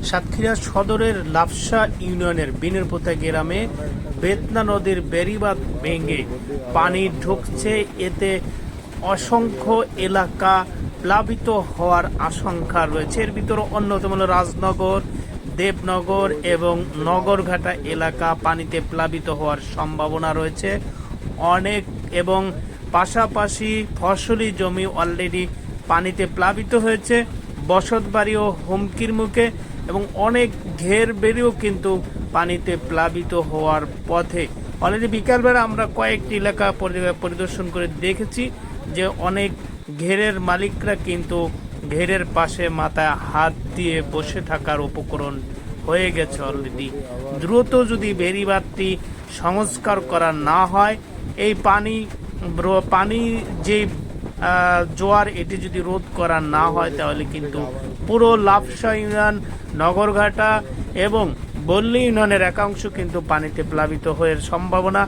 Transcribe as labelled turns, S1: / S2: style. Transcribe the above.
S1: সাতক্ষীরা সদরের লাফসা ইউনিয়নের বিনেরপোতা গ্রামে বেতনা নদীর বেড়িবাঁধ ভেঙে পানি ঢুকছে। এতে অসংখ্য এলাকা প্লাবিত হওয়ার আশঙ্কা রয়েছে। এর ভিতরে অন্যতম হল রাজনগর, দেবনগর এবং নগরঘাটা এলাকা পানিতে প্লাবিত হওয়ার সম্ভাবনা রয়েছে অনেক, এবং পাশাপাশি ফসলি জমি অলরেডি পানিতে প্লাবিত হয়েছে, বসতবাড়িও হুমকির মুখে এবং অনেক ঘের বেড়েও কিন্তু পানিতে প্লাবিত হওয়ার পথে। অলরেডি বিকালবেলা আমরা কয়েকটি এলাকা পরিদর্শন করে দেখেছি যে অনেক ঘেরের মালিকরা কিন্তু ঘেরের পাশে মাথায় হাত দিয়ে বসে থাকার উপকরণ হয়ে গেছে অলরেডি। দ্রুত যদি বেড়িবাঁধটি সংস্কার করা না হয়, এই পানি যে জোয়ার এটি যদি রোধ করা না হয়, তাহলে কিন্তু পুরো লাফসা ইউনিয়ন, নগরঘাটা এবং বল্লী ইউনিয়নের একাংশ কিন্তু পানিতে প্লাবিত হওয়ার সম্ভাবনা।